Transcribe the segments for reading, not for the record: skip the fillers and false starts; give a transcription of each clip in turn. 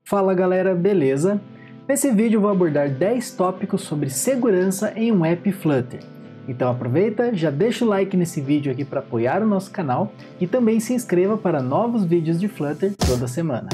Fala galera, beleza? Nesse vídeo eu vou abordar 10 tópicos sobre segurança em um app Flutter. Então aproveita, já deixa o like nesse vídeo aqui para apoiar o nosso canal e também se inscreva para novos vídeos de Flutter toda semana.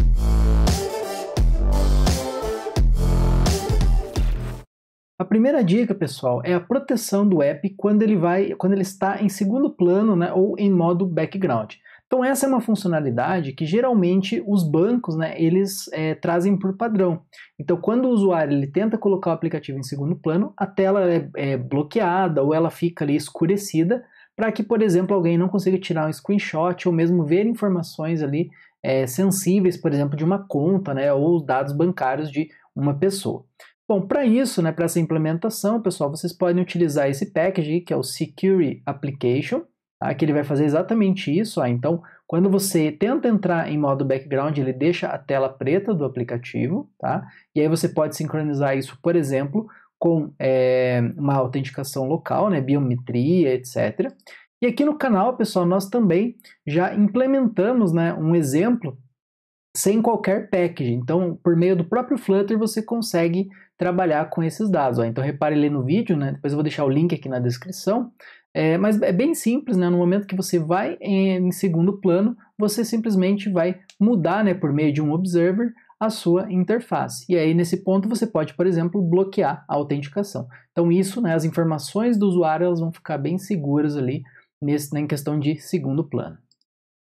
A primeira dica, pessoal, é a proteção do app quando ele está em segundo plano, né, ou em modo background. Então essa é uma funcionalidade que geralmente os bancos, né, eles trazem por padrão. Então quando o usuário ele tenta colocar o aplicativo em segundo plano, a tela é bloqueada ou ela fica ali escurecida para que, por exemplo, alguém não consiga tirar um screenshot ou mesmo ver informações ali sensíveis, por exemplo, de uma conta, né, ou dados bancários de uma pessoa. Bom, para isso, né, para essa implementação, pessoal, vocês podem utilizar esse package que é o Security Application, tá? Que ele vai fazer exatamente isso. Então, quando você tenta entrar em modo background, ele deixa a tela preta do aplicativo, tá? E aí você pode sincronizar isso, por exemplo, com uma autenticação local, né, biometria, etc. E aqui no canal, pessoal, nós também já implementamos, né, um exemplo sem qualquer package. Então, por meio do próprio Flutter, você consegue trabalhar com esses dados. Ó. Então, repare ali no vídeo, né? Depois eu vou deixar o link aqui na descrição. Mas é bem simples, né? No momento que você vai em segundo plano, você simplesmente vai mudar, né, por meio de um observer, a sua interface. E aí, nesse ponto, você pode, por exemplo, bloquear a autenticação. Então, isso, né, as informações do usuário elas vão ficar bem seguras ali em questão de segundo plano.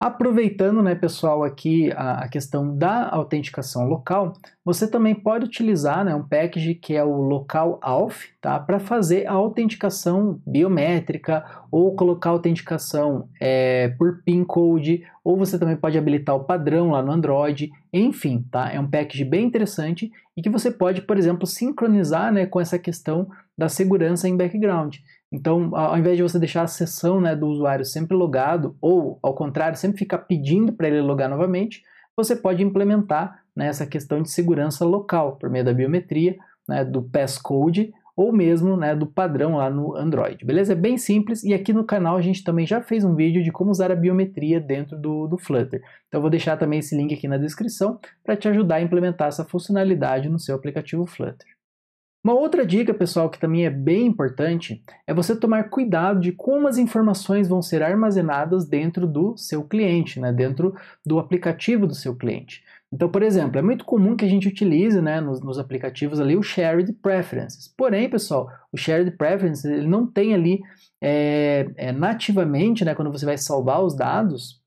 Aproveitando, né, pessoal, aqui a questão da autenticação local, você também pode utilizar, né, um package que é o Local Auth, tá, para fazer a autenticação biométrica ou colocar a autenticação por PIN code, ou você também pode habilitar o padrão lá no Android, enfim, tá, é um package bem interessante e que você pode, por exemplo, sincronizar, né, com essa questão da segurança em background. Então, ao invés de você deixar a sessão, né, do usuário sempre logado, ou, ao contrário, sempre ficar pedindo para ele logar novamente, você pode implementar, né, essa questão de segurança local, por meio da biometria, né, do passcode, ou mesmo, né, do padrão lá no Android, beleza? É bem simples, e aqui no canal a gente também já fez um vídeo de como usar a biometria dentro do Flutter. Então, eu vou deixar também esse link aqui na descrição para te ajudar a implementar essa funcionalidade no seu aplicativo Flutter. Uma outra dica, pessoal, que também é bem importante, é você tomar cuidado de como as informações vão ser armazenadas dentro do seu cliente, né, dentro do aplicativo do seu cliente. Então, por exemplo, é muito comum que a gente utilize, né, nos aplicativos ali o Shared Preferences. Porém, pessoal, o Shared Preferences ele não tem ali nativamente, né, quando você vai salvar os dados,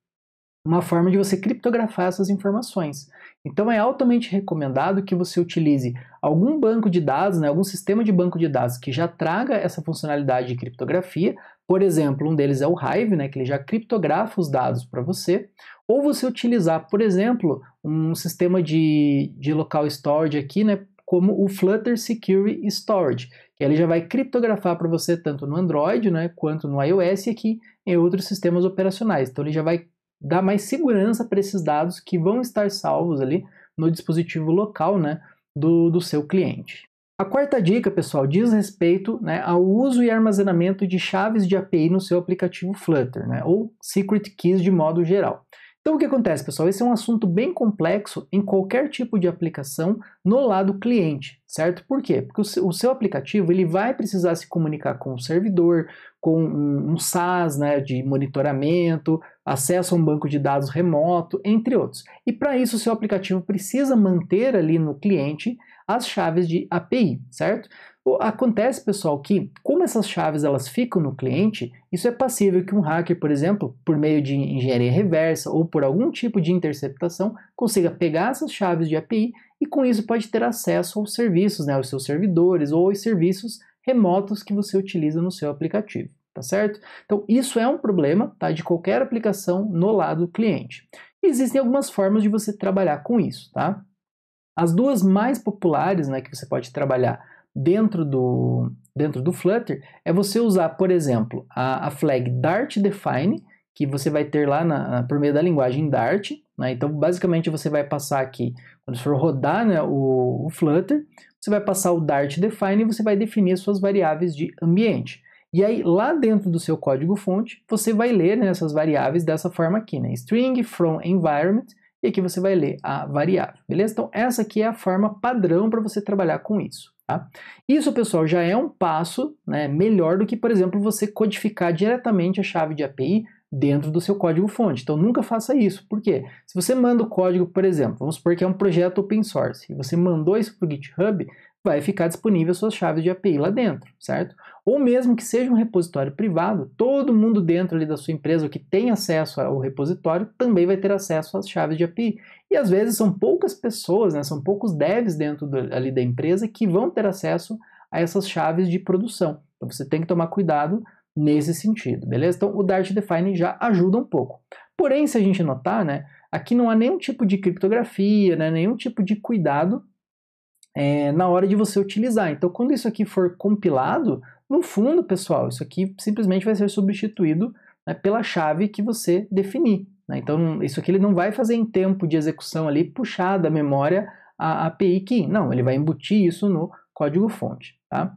uma forma de você criptografar essas informações. Então é altamente recomendado que você utilize algum banco de dados, né, algum sistema de banco de dados que já traga essa funcionalidade de criptografia. Por exemplo, um deles é o Hive, né, que ele já criptografa os dados para você. Ou você utilizar, por exemplo, um sistema de local storage aqui, né, como o Flutter Security Storage, que ele já vai criptografar para você tanto no Android, né, quanto no iOS e aqui em outros sistemas operacionais. Então ele já vai dar mais segurança para esses dados que vão estar salvos ali no dispositivo local, né, do seu cliente. A quarta dica, pessoal, diz respeito, né, ao uso e armazenamento de chaves de API no seu aplicativo Flutter, né, ou Secret Keys de modo geral. Então o que acontece, pessoal? Esse é um assunto bem complexo em qualquer tipo de aplicação no lado cliente, certo? Por quê? Porque o seu aplicativo ele vai precisar se comunicar com o servidor, com um SaaS, né, de monitoramento, acesso a um banco de dados remoto, entre outros. E para isso o seu aplicativo precisa manter ali no cliente as chaves de API, certo? Acontece, pessoal, que como essas chaves elas ficam no cliente, isso é passível que um hacker, por exemplo, por meio de engenharia reversa ou por algum tipo de interceptação, consiga pegar essas chaves de API e com isso pode ter acesso aos serviços, né, aos seus servidores ou aos serviços remotos que você utiliza no seu aplicativo, tá certo? Então isso é um problema, tá, de qualquer aplicação no lado cliente. E existem algumas formas de você trabalhar com isso, tá? As duas mais populares, né, que você pode trabalhar dentro do Flutter é você usar, por exemplo, a flag Dart Define, que você vai ter lá por meio da linguagem Dart, né? Então, basicamente, você vai passar aqui, quando for rodar, né, o Flutter, você vai passar o Dart Define e você vai definir suas variáveis de ambiente. E aí, lá dentro do seu código-fonte, você vai ler, né, essas variáveis dessa forma aqui, né? String from environment, e aqui você vai ler a variável, beleza? Então essa aqui é a forma padrão para você trabalhar com isso. Tá? Isso, pessoal, já é um passo, né, melhor do que, por exemplo, você codificar diretamente a chave de API dentro do seu código-fonte. Então nunca faça isso. Por quê? Se você manda o código, por exemplo, vamos supor que é um projeto open source, e você mandou isso para o GitHub, vai ficar disponível suas chaves de API lá dentro, certo? Ou mesmo que seja um repositório privado, todo mundo dentro ali da sua empresa que tem acesso ao repositório também vai ter acesso às chaves de API. E às vezes são poucas pessoas, né, são poucos devs dentro ali da empresa que vão ter acesso a essas chaves de produção. Então você tem que tomar cuidado nesse sentido, beleza? Então o Dart Define já ajuda um pouco. Porém, se a gente notar, né, aqui não há nenhum tipo de criptografia, né, nenhum tipo de cuidado na hora de você utilizar. Então quando isso aqui for compilado, no fundo, pessoal, isso aqui simplesmente vai ser substituído, né, pela chave que você definir. Né? Então isso aqui ele não vai fazer em tempo de execução ali, puxar da memória a API key. Não, ele vai embutir isso no código-fonte. Tá?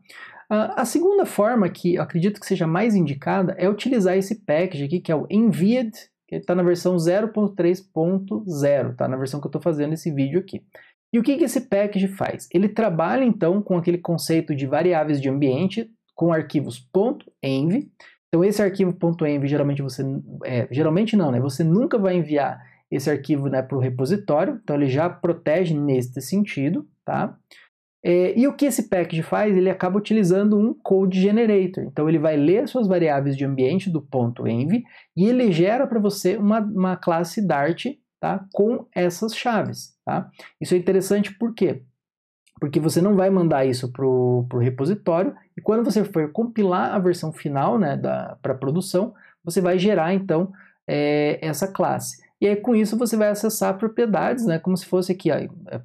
A segunda forma, que eu acredito que seja mais indicada, é utilizar esse package aqui, que é o envied, que está na versão 0.3.0, tá? Na versão que eu estou fazendo esse vídeo aqui. E o que esse package faz? Ele trabalha então com aquele conceito de variáveis de ambiente com arquivos .env. Então esse arquivo .env geralmente geralmente não, né? Você nunca vai enviar esse arquivo, né, para o repositório, então ele já protege neste sentido, tá? E o que esse package faz? Ele acaba utilizando um code generator. Então ele vai ler as suas variáveis de ambiente do .env e ele gera para você uma classe Dart, tá, com essas chaves. Tá? Isso é interessante por quê? Porque você não vai mandar isso para o repositório e quando você for compilar a versão final, né, para produção, você vai gerar então essa classe. E aí com isso você vai acessar propriedades, né, como se fosse aqui, ó,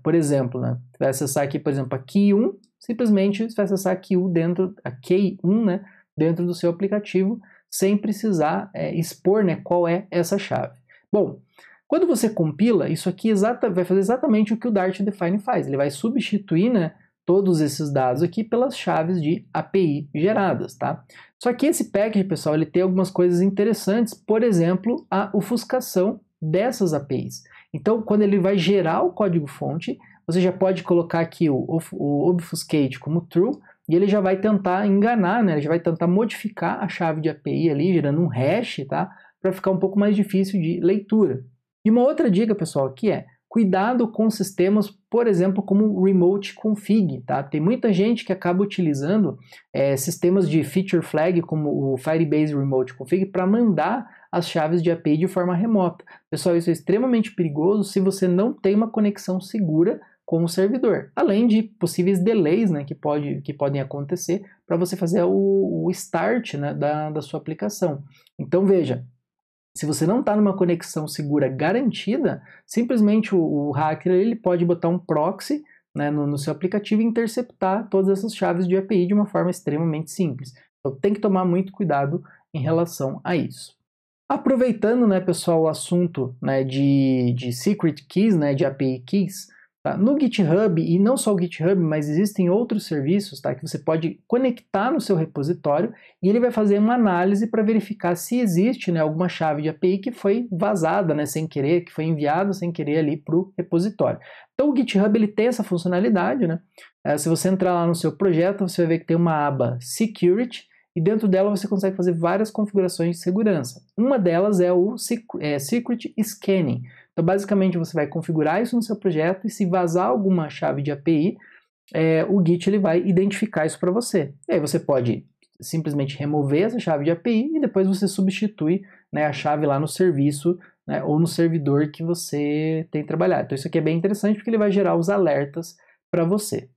por exemplo, né, você vai acessar aqui, por exemplo, a key 1, simplesmente você vai acessar a key 1 né, dentro do seu aplicativo, sem precisar expor, né, qual é essa chave. Bom, quando você compila, isso aqui vai fazer exatamente o que o Dart Define faz. Ele vai substituir, né, todos esses dados aqui pelas chaves de API geradas, tá? Só que esse package, pessoal, ele tem algumas coisas interessantes, por exemplo, a ofuscação dessas APIs. Então, quando ele vai gerar o código-fonte, você já pode colocar aqui o obfuscate como true, e ele já vai tentar enganar, né? Ele já vai tentar modificar a chave de API ali, gerando um hash, tá? Para ficar um pouco mais difícil de leitura. E uma outra dica, pessoal, aqui é cuidado com sistemas, por exemplo, como o Remote Config, tá? Tem muita gente que acaba utilizando sistemas de feature flag, como o Firebase Remote Config, para mandar as chaves de API de forma remota. Pessoal, isso é extremamente perigoso se você não tem uma conexão segura com o servidor, além de possíveis delays, né, que podem acontecer para você fazer o start, né, da sua aplicação. Então veja, se você não está numa conexão segura garantida, simplesmente o hacker ele pode botar um proxy, né, no seu aplicativo e interceptar todas essas chaves de API de uma forma extremamente simples. Então tem que tomar muito cuidado em relação a isso. Aproveitando, né, pessoal, o assunto, né, de secret keys, né, de API keys, tá? No GitHub, e não só o GitHub, mas existem outros serviços, tá, que você pode conectar no seu repositório e ele vai fazer uma análise para verificar se existe, né, alguma chave de API que foi vazada, né, sem querer, que foi enviada sem querer ali para o repositório. Então o GitHub ele tem essa funcionalidade, né? Se você entrar lá no seu projeto, você vai ver que tem uma aba Security, e dentro dela você consegue fazer várias configurações de segurança. Uma delas é o Secret Scanning. Então, basicamente, você vai configurar isso no seu projeto e se vazar alguma chave de API, o Git ele vai identificar isso para você. E aí você pode simplesmente remover essa chave de API e depois você substitui, né, a chave lá no serviço, né, ou no servidor que você tem trabalhado. Então, isso aqui é bem interessante porque ele vai gerar os alertas para você.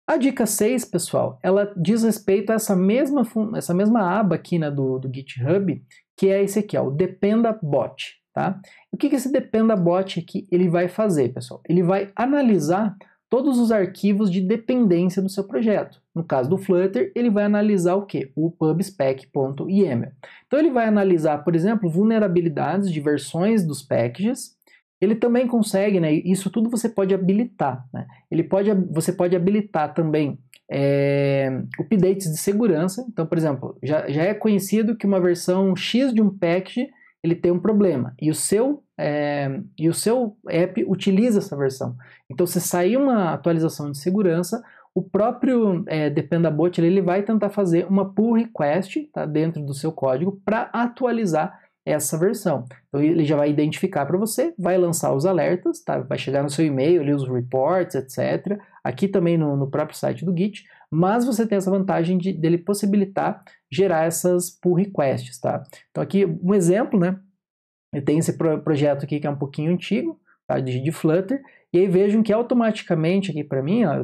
A dica 6, pessoal, ela diz respeito a essa mesma aba aqui, né, do GitHub, que é esse aqui, ó, o Dependabot, tá? O que esse Dependabot aqui ele vai fazer, pessoal? Ele vai analisar todos os arquivos de dependência do seu projeto. No caso do Flutter, ele vai analisar o quê? O pubspec.yaml. Então ele vai analisar, por exemplo, vulnerabilidades de versões dos packages. Ele também consegue, né, isso tudo você pode habilitar, né? Você pode habilitar também updates de segurança. Então, por exemplo, já é conhecido que uma versão X de um package ele tem um problema e o seu app utiliza essa versão. Então, se sair uma atualização de segurança, o próprio Dependabot ele vai tentar fazer uma pull request, tá, dentro do seu código para atualizar essa versão. Então ele já vai identificar para você, vai lançar os alertas, tá? Vai chegar no seu e-mail ali os reports, etc. Aqui também no próprio site do Git, mas você tem essa vantagem dele possibilitar gerar essas pull requests, tá? Então aqui um exemplo, né? Eu tenho esse projeto aqui que é um pouquinho antigo, tá? de Flutter, e aí vejam que automaticamente aqui para mim, ó,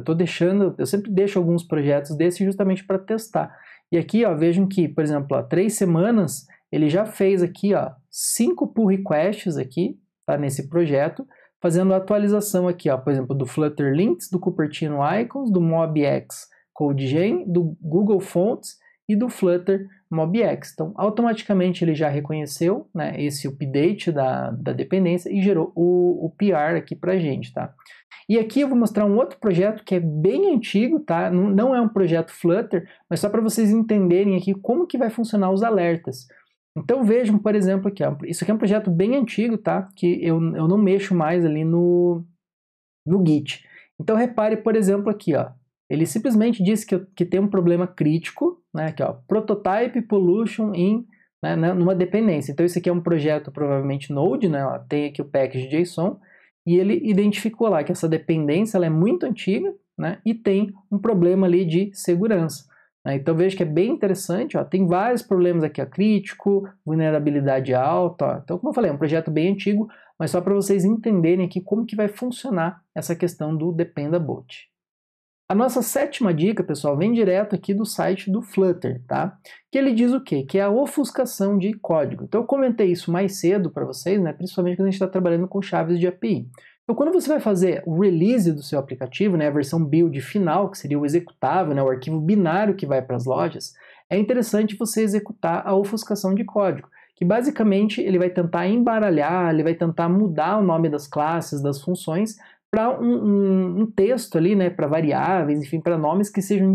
eu sempre deixo alguns projetos desses justamente para testar. E aqui, ó, vejam que, por exemplo, há 3 semanas ele já fez aqui, ó, 5 pull requests aqui, tá, nesse projeto, fazendo a atualização aqui, ó, por exemplo, do Flutter Links, do Cupertino Icons, do MobX CodeGen, do Google Fonts e do Flutter MobX. Então, automaticamente ele já reconheceu, né, esse update da dependência e gerou o PR aqui pra gente, tá? E aqui eu vou mostrar um outro projeto que é bem antigo, tá? Não é um projeto Flutter, mas só para vocês entenderem aqui como que vai funcionar os alertas. Então vejam, por exemplo, aqui, ó, isso aqui é um projeto bem antigo, tá? Que eu não mexo mais ali no Git. Então repare, por exemplo, aqui, ó, ele simplesmente disse que tem um problema crítico, né? Aqui, ó, Prototype Pollution numa dependência. Então isso aqui é um projeto provavelmente Node, né? Ó, tem aqui o package.json e ele identificou lá que essa dependência ela é muito antiga, né? E tem um problema ali de segurança. Então veja que é bem interessante, ó, tem vários problemas aqui, ó, crítico, vulnerabilidade alta, ó. Então como eu falei, é um projeto bem antigo, mas só para vocês entenderem aqui como que vai funcionar essa questão do Dependabot. A nossa 7ª dica, pessoal, vem direto aqui do site do Flutter, tá? Que ele diz o quê? Que é a ofuscação de código. Então eu comentei isso mais cedo para vocês, né? Principalmente quando a gente está trabalhando com chaves de API. Então, quando você vai fazer o release do seu aplicativo, né, a versão build final, que seria o executável, né, o arquivo binário que vai para as lojas, é interessante você executar a ofuscação de código, que basicamente ele vai tentar embaralhar, ele vai tentar mudar o nome das classes, das funções, para um texto ali, né, para variáveis, enfim, para nomes que sejam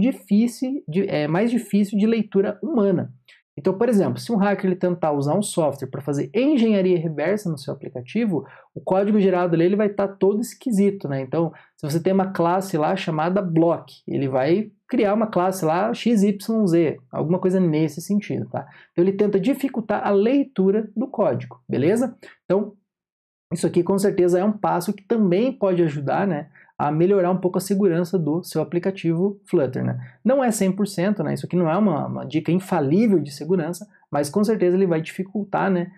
mais difícil de leitura humana. Então, por exemplo, se um hacker ele tentar usar um software para fazer engenharia reversa no seu aplicativo, o código gerado ali ele vai estar todo esquisito, né? Então, se você tem uma classe lá chamada block, ele vai criar uma classe lá XYZ, alguma coisa nesse sentido, tá? Então, ele tenta dificultar a leitura do código, beleza? Então, isso aqui com certeza é um passo que também pode ajudar, né, a melhorar um pouco a segurança do seu aplicativo Flutter, né? Não é 100%, né? Isso aqui não é uma dica infalível de segurança, mas com certeza ele vai dificultar, né,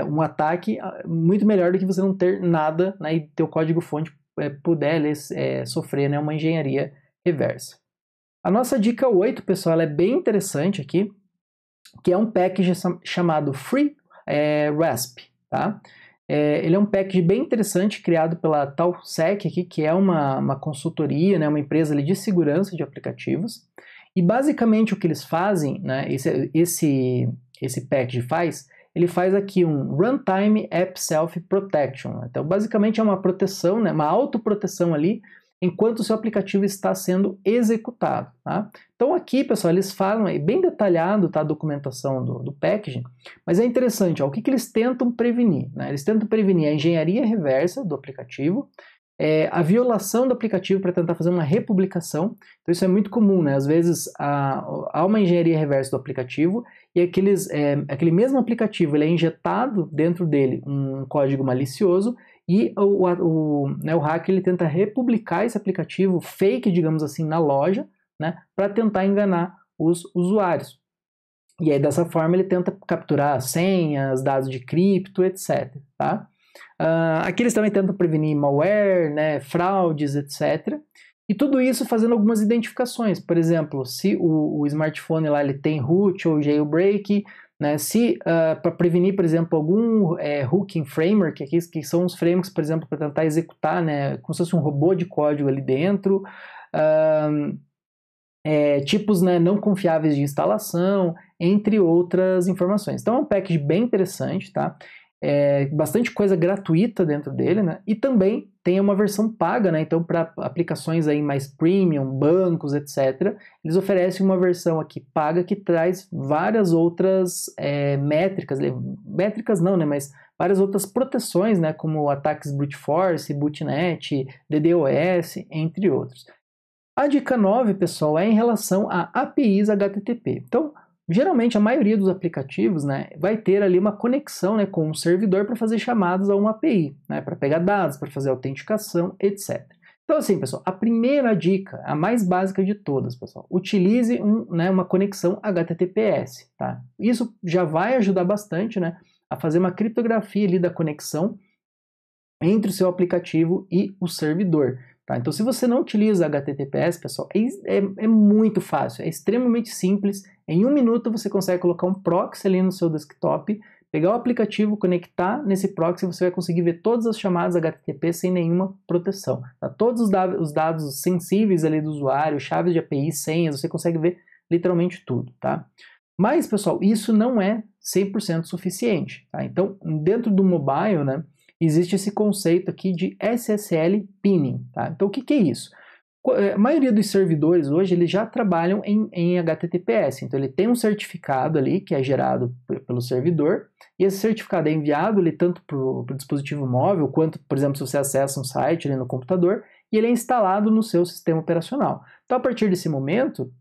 um ataque muito melhor do que você não ter nada, né, e teu código-fonte puder sofrer, né, uma engenharia reversa. A nossa dica 8, pessoal, ela é bem interessante aqui, que é um package chamado FreeRasp, tá? Ele é um package bem interessante criado pela Talsec aqui, que é uma consultoria, né, uma empresa ali de segurança de aplicativos. E basicamente o que eles fazem, né, esse package faz, ele faz aqui um Runtime App Self Protection. Então basicamente é uma proteção, né, uma autoproteção ali, enquanto o seu aplicativo está sendo executado, tá? Então aqui, pessoal, eles falam aí bem detalhado, tá, a documentação do packaging, mas é interessante, ó, o que eles tentam prevenir, né? Eles tentam prevenir a engenharia reversa do aplicativo, a violação do aplicativo para tentar fazer uma republicação. Então isso é muito comum, né? Às vezes há uma engenharia reversa do aplicativo e aquele mesmo aplicativo ele é injetado dentro dele um código malicioso e o hacker ele tenta republicar esse aplicativo fake, digamos assim, na loja, né, para tentar enganar os usuários. E aí dessa forma ele tenta capturar senhas, dados de cripto, etc. Tá? Aqui eles também tentam prevenir malware, né, fraudes, etc. E tudo isso fazendo algumas identificações. Por exemplo, se o smartphone lá ele tem root ou jailbreak, né, se para prevenir, por exemplo, algum hooking framework, que são os frameworks, por exemplo, para tentar executar, né, como se fosse um robô de código ali dentro, tipos, né, não confiáveis de instalação, entre outras informações. Então é um package bem interessante, tá? bastante coisa gratuita dentro dele, né? E também tem uma versão paga, né? Então, para aplicações aí mais premium, bancos, etc., eles oferecem uma versão aqui paga que traz várias outras métricas não, né? Mas várias outras proteções, né? Como ataques brute force, botnet, DDoS, entre outros. A dica 9, pessoal, é em relação a APIs HTTP. Então, geralmente a maioria dos aplicativos, né, vai ter ali uma conexão, né, com um servidor para fazer chamadas a uma API, né, para pegar dados, para fazer autenticação, etc. Então, assim, pessoal, a primeira dica, a mais básica de todas, pessoal, utilize uma conexão HTTPS, tá? Isso já vai ajudar bastante, né, a fazer uma criptografia ali da conexão entre o seu aplicativo e o servidor. Tá? Então, se você não utiliza HTTPS, pessoal, é muito fácil, é extremamente simples. Em 1 minuto você consegue colocar um proxy ali no seu desktop, pegar o aplicativo, conectar nesse proxy e você vai conseguir ver todas as chamadas HTTP sem nenhuma proteção. Tá? Todos os dados sensíveis ali do usuário, chaves de API, senhas, você consegue ver literalmente tudo. Tá? Mas, pessoal, isso não é 100% suficiente. Tá? Então, dentro do mobile, né, existe esse conceito aqui de SSL pinning. Tá? Então, o que é isso? A maioria dos servidores hoje eles já trabalham em HTTPS, então ele tem um certificado ali que é gerado pelo servidor, e esse certificado é enviado ali tanto para o dispositivo móvel, quanto, por exemplo, se você acessa um site ali no computador, e ele é instalado no seu sistema operacional. Então, a partir desse momento,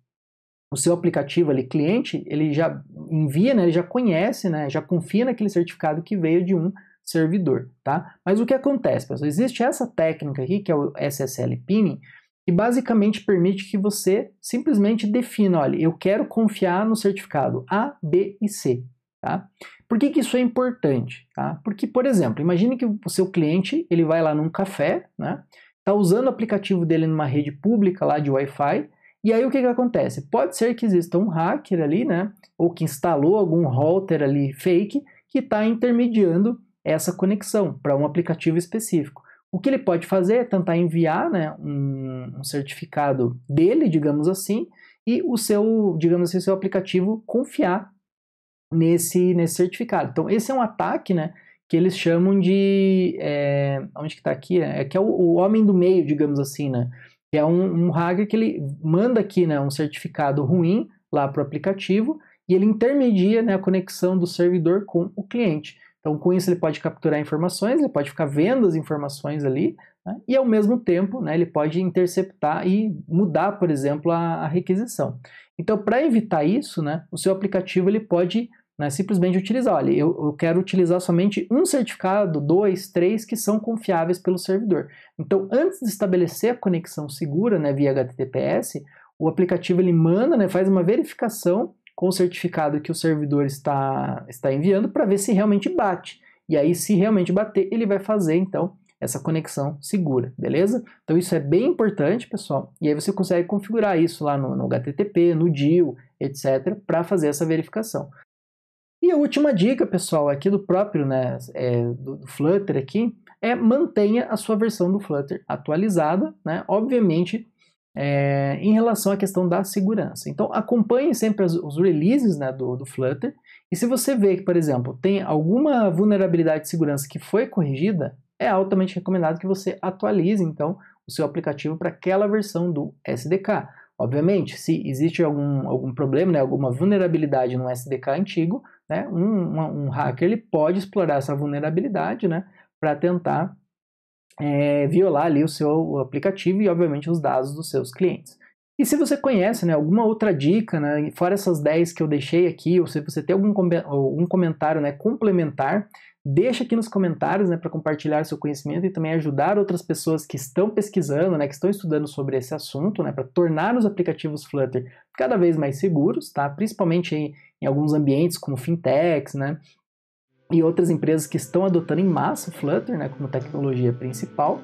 o seu aplicativo ali, cliente, ele já envia, né, ele já conhece, né, já confia naquele certificado que veio de um servidor, tá? Mas o que acontece, pessoal? Existe essa técnica aqui, que é o SSL pinning, que basicamente permite que você simplesmente defina, olha, eu quero confiar no certificado A, B e C, tá? Por que isso é importante? Tá? Porque, por exemplo, imagine que o seu cliente, ele vai lá num café, né? Tá usando o aplicativo dele numa rede pública lá de Wi-Fi, e aí o que acontece? Pode ser que exista um hacker ali, né? Ou que instalou algum router ali fake, que está intermediando essa conexão para um aplicativo específico. O que ele pode fazer é tentar enviar, né, um certificado dele, digamos assim, e o seu, digamos assim, o seu aplicativo confiar nesse certificado. Então, esse é um ataque, né, que eles chamam de... onde que está aqui? Que é o homem do meio, digamos assim, né? Que é um hacker que ele manda aqui, né, um certificado ruim lá para o aplicativo e ele intermedia, né, a conexão do servidor com o cliente. Então, com isso, ele pode capturar informações, ele pode ficar vendo as informações ali, né? E, ao mesmo tempo, né, ele pode interceptar e mudar, por exemplo, a requisição. Então, para evitar isso, né, o seu aplicativo ele pode, né, simplesmente utilizar, olha, eu quero utilizar somente um certificado, 2, 3, que são confiáveis pelo servidor. Então, antes de estabelecer a conexão segura, né, via HTTPS, o aplicativo ele manda, né, faz uma verificação com o certificado que o servidor está enviando para ver se realmente bate. E aí, se realmente bater, ele vai fazer, então, essa conexão segura, beleza? Então, isso é bem importante, pessoal. E aí você consegue configurar isso lá no HTTP, no DIL, etc., para fazer essa verificação. E a última dica, pessoal, aqui do próprio, né, do Flutter aqui, é mantenha a sua versão do Flutter atualizada, né? Obviamente, em relação à questão da segurança. Então, acompanhe sempre os releases, né, do Flutter, e se você vê que, por exemplo, tem alguma vulnerabilidade de segurança que foi corrigida, é altamente recomendado que você atualize, então, o seu aplicativo para aquela versão do SDK. Obviamente, se existe algum problema, né, alguma vulnerabilidade no SDK antigo, né, um hacker ele pode explorar essa vulnerabilidade, né, para tentar violar ali o seu aplicativo e, obviamente, os dados dos seus clientes. E se você conhece, né, alguma outra dica, né, fora essas 10 que eu deixei aqui, ou se você tem algum comentário, né, complementar, deixa aqui nos comentários, né, para compartilhar seu conhecimento e também ajudar outras pessoas que estão pesquisando, né, que estão estudando sobre esse assunto, né, para tornar os aplicativos Flutter cada vez mais seguros, tá? Principalmente em alguns ambientes como fintechs, né, e outras empresas que estão adotando em massa o Flutter, né, como tecnologia principal.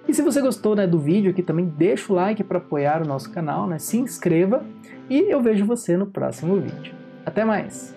E se você gostou, né, do vídeo aqui, também deixa o like para apoiar o nosso canal, né, se inscreva e eu vejo você no próximo vídeo. Até mais!